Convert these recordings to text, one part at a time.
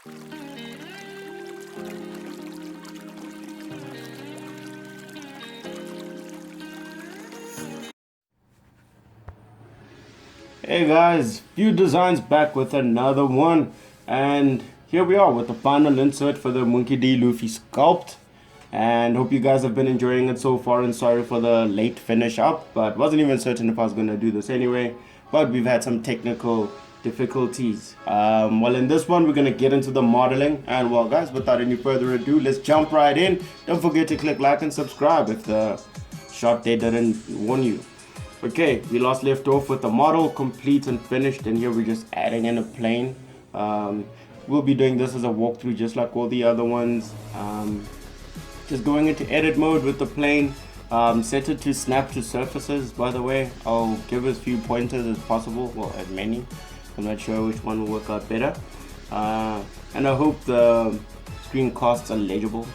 Hey guys, Few Designs back with another one, and here we are with the final insert for the Monkey D. Luffy sculpt, and hope you guys have been enjoying it so far, and sorry for the late finish up, but wasn't even certain if I was going to do this anyway, but we've had some technical difficulties. Well, in this one we're going to get into the modeling, and well guys, without any further ado, let's jump right in. Don't forget to click like and subscribe if the shot there didn't warn you. Okay, we last left off with the model complete and finished, and here we're just adding in a plane. We'll be doing this as a walkthrough just like all the other ones. Just going into edit mode with the plane. Set it to snap to surfaces, by the way. I'll give as few pointers as possible, well, as many. I'm not sure which one will work out better. And I hope the screencasts are legible.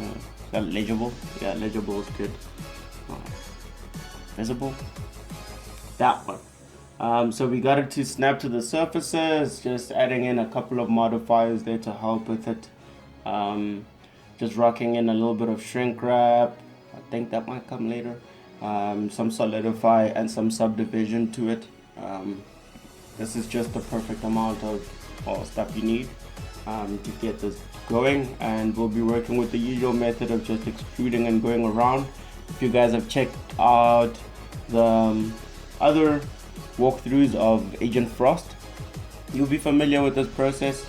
Is that legible? Yeah, legible is good. Visible, that one. So we got it to snap to the surfaces, just adding in a couple of modifiers there to help with it. Just rocking in a little bit of shrink wrap, I think that might come later, some solidify and some subdivision to it. This is just the perfect amount of stuff you need to get this going, and we'll be working with the usual method of just extruding and going around. If you guys have checked out the other walkthroughs of Agent Frost, you'll be familiar with this process.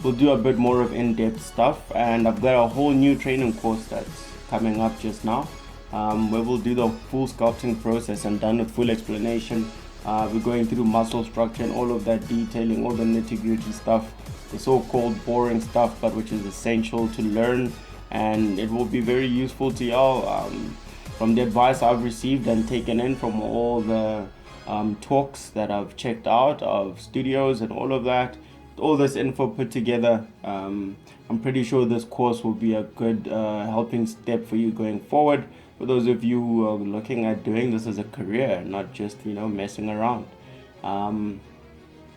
We'll do a bit more of in-depth stuff, and I've got a whole new training course that's coming up just now, where we'll do the full sculpting process and done with full explanation. We're going through muscle structure and all of that detailing, all the nitty-gritty stuff, the so-called boring stuff, but which is essential to learn. And it will be very useful to y'all from the advice I've received and taken in from all the talks that I've checked out of studios and all of that. All this info put together, I'm pretty sure this course will be a good helping step for you going forward. For those of you who are looking at doing this as a career, not just messing around.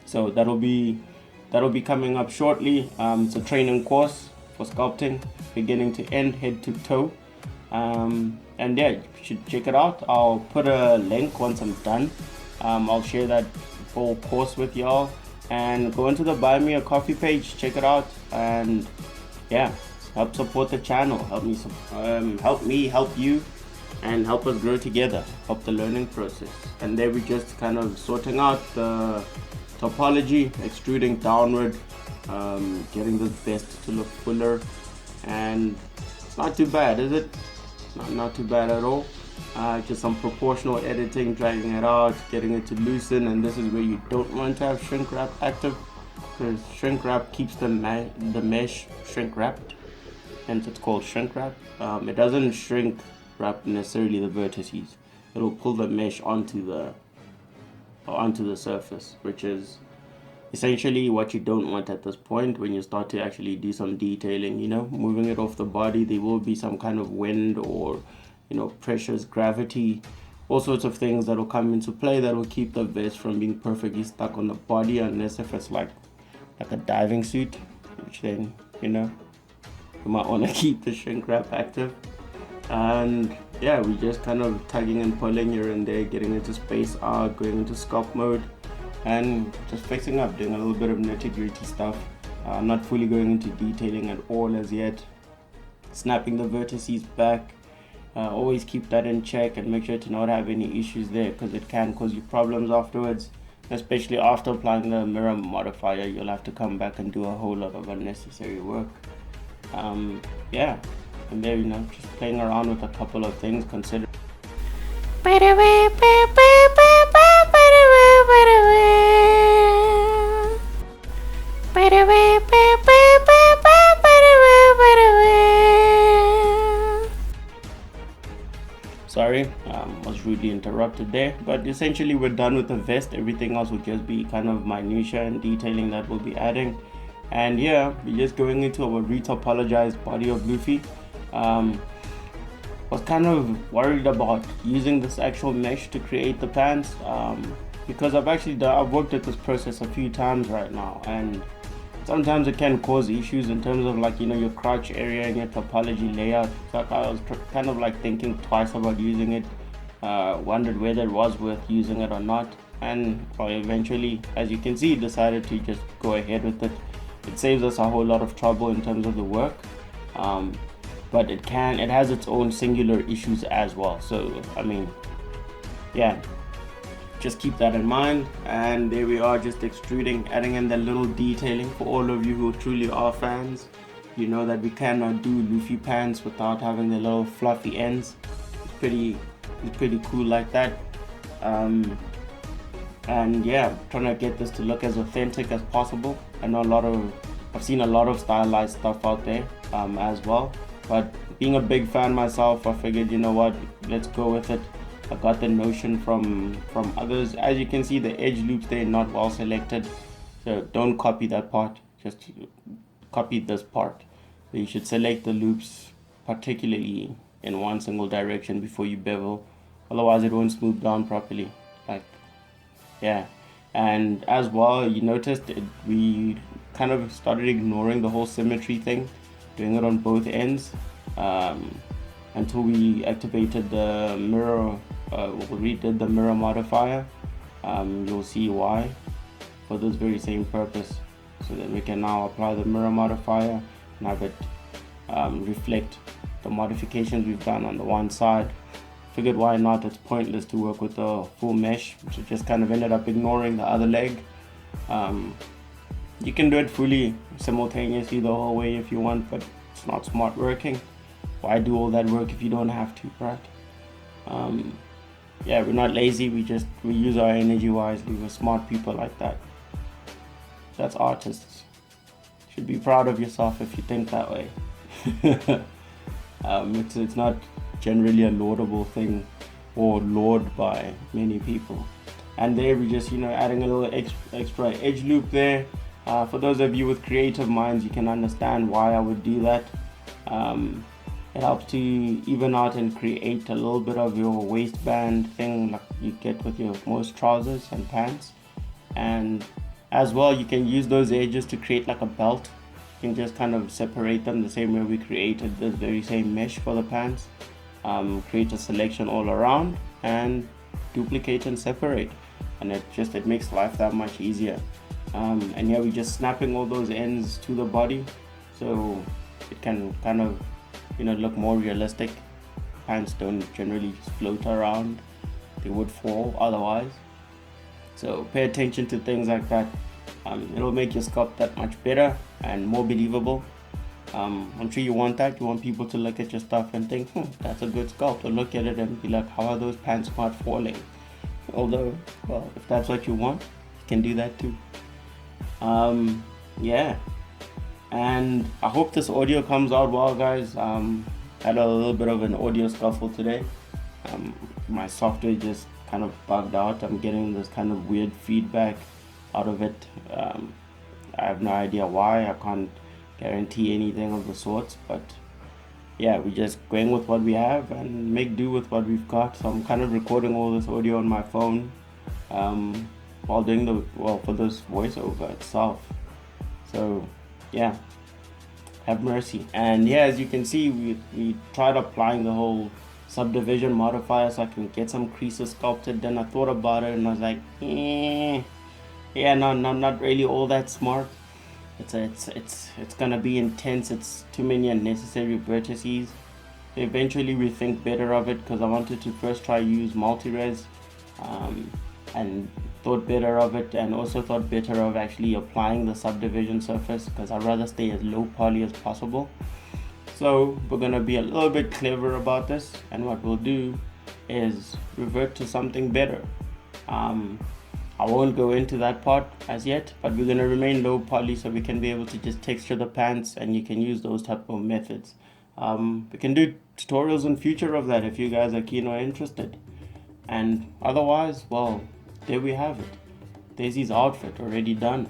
So that'll be coming up shortly. It's a training course for sculpting, beginning to end, head to toe, and yeah, you should check it out. I'll put a link once I'm done. I'll share that full course with y'all, and go into the buy me a coffee page, check it out, and yeah, help support the channel, help me help you, and help us grow together, help the learning process. And there we're just kind of sorting out the topology, extruding downward, getting this vest to look fuller, and it's not too bad, is it? Not too bad at all. Just some proportional editing, dragging it out, getting it to loosen, and this is where you don't want to have shrink wrap active, because shrink wrap keeps the mesh shrink wrapped, hence it's called shrink wrap. It doesn't shrink wrap necessarily the vertices, it'll pull the mesh onto the surface, which is essentially what you don't want at this point. When you start to actually do some detailing, moving it off the body, there will be some kind of wind or pressures, gravity, all sorts of things that will come into play that will keep the vest from being perfectly stuck on the body, unless if it's like a diving suit, which then you might want to keep the shrink wrap active. And yeah, we just kind of tugging and pulling here and there, getting into space out, going into sculpt mode, and just fixing up, doing a little bit of nitty-gritty stuff. Not fully going into detailing at all as yet. Snapping the vertices back. Always keep that in check and make sure to not have any issues there, because it can cause you problems afterwards. Especially after applying the mirror modifier, you'll have to come back and do a whole lot of unnecessary work. Yeah, and there just playing around with a couple of things, consider. Sorry, was rudely interrupted there, but essentially we're done with the vest. Everything else will just be kind of minutia and detailing that we'll be adding. And yeah, we're just going into a retopologized body of Luffy. Was kind of worried about using this actual mesh to create the pants, because I've worked at this process a few times right now, and sometimes it can cause issues in terms of like, you know, your crotch area and your topology layout. So I was kind of like thinking twice about using it, wondered whether it was worth using it or not, and well, eventually, as you can see, decided to just go ahead with it. It saves us a whole lot of trouble in terms of the work, but it has its own singular issues as well. So I mean, yeah, just keep that in mind. And there we are, just extruding, adding in the little detailing. For all of you who truly are fans, you know that we cannot do Luffy pants without having the little fluffy ends. It's pretty cool like that. And yeah, trying to get this to look as authentic as possible. I've seen a lot of stylized stuff out there as well, but being a big fan myself, I figured, you know what, let's go with it. I got the notion from others. As you can see, the edge loops, they're not well selected, so don't copy that part, just copy this part. So you should select the loops particularly in one single direction before you bevel, otherwise it won't smooth down properly. Like, yeah. And as well, you noticed we kind of started ignoring the whole symmetry thing, doing it on both ends, until we activated the mirror, redid the mirror modifier. You'll see why, for this very same purpose. So that we can now apply the mirror modifier and have it reflect the modifications we've done on the one side. Figured why not, it's pointless to work with the full mesh, so just kind of ended up ignoring the other leg. You can do it fully simultaneously the whole way if you want, but it's not smart working. Why do all that work if you don't have to, right? Yeah, we're not lazy, we use our energy wisely. We're smart people like that. That's artists. Should be proud of yourself if you think that way. It's not generally a laudable thing or lauded by many people. And there we just, you know, adding a little extra edge loop there. For those of you with creative minds, you can understand why I would do that. It helps to even out and create a little bit of your waistband thing like you get with your most trousers and pants. And as well, you can use those edges to create like a belt. You can just kind of separate them the same way we created this very same mesh for the pants. Create a selection all around and duplicate and separate, and it makes life that much easier. And yeah, we're just snapping all those ends to the body so it can kind of, you know, look more realistic. Pants don't generally just float around, they would fall otherwise. So pay attention to things like that. It'll make your sculpt that much better and more believable. I'm sure you want that. You want people to look at your stuff and think, that's a good sculpt, or look at it and be like, how are those pants not falling? Although, well, if that's what you want, you can do that too. Yeah, and I hope this audio comes out well, guys. Had a little bit of an audio scuffle today. My software just kind of bugged out. I'm getting this kind of weird feedback out of it. I have no idea why. I can't guarantee anything of the sorts, but yeah, we're just going with what we have and make do with what we've got. So I'm kind of recording all this audio on my phone while doing for this voiceover itself. So yeah, have mercy. And yeah, as you can see, we tried applying the whole subdivision modifier so I can get some creases sculpted. Then I thought about it and I was like, yeah, no, not really all that smart. It's gonna be intense. It's too many unnecessary vertices. Eventually we think better of it, because I wanted to first try use multi-res, and thought better of it, and also thought better of actually applying the subdivision surface, because I'd rather stay as low poly as possible. So we're gonna be a little bit clever about this, and what we'll do is revert to something better. I won't go into that part as yet, but we're going to remain low poly so we can be able to just texture the pants, and you can use those type of methods. We can do tutorials in future of that if you guys are keen or interested. And otherwise, well, there we have it. Daisy's outfit already done.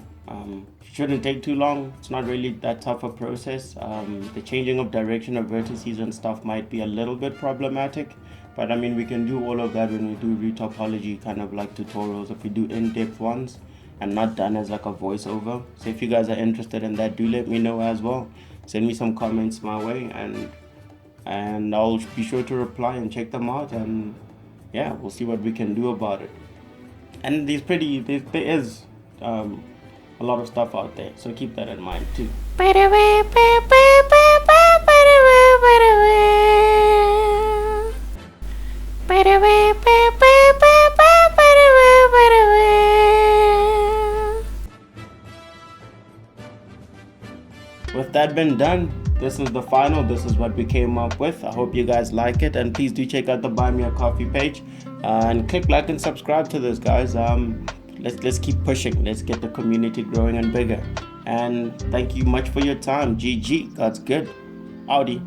Shouldn't take too long. It's not really that tough a process. The changing of direction of vertices and stuff might be a little bit problematic, but I mean, we can do all of that when we do retopology kind of like tutorials. If we do in-depth ones, and not done as like a voiceover. So if you guys are interested in that, do let me know as well. Send me some comments my way, and I'll be sure to reply and check them out, and yeah, we'll see what we can do about it. And there is a lot of stuff out there, so keep that in mind too. With that been done, this is the final. This is what we came up with. I hope you guys like it, and please do check out the Buy Me a Coffee page, and click like and subscribe to this, guys. Let's keep pushing. Let's get the community growing and bigger. And thank you much for your time. GG. That's good. Audi.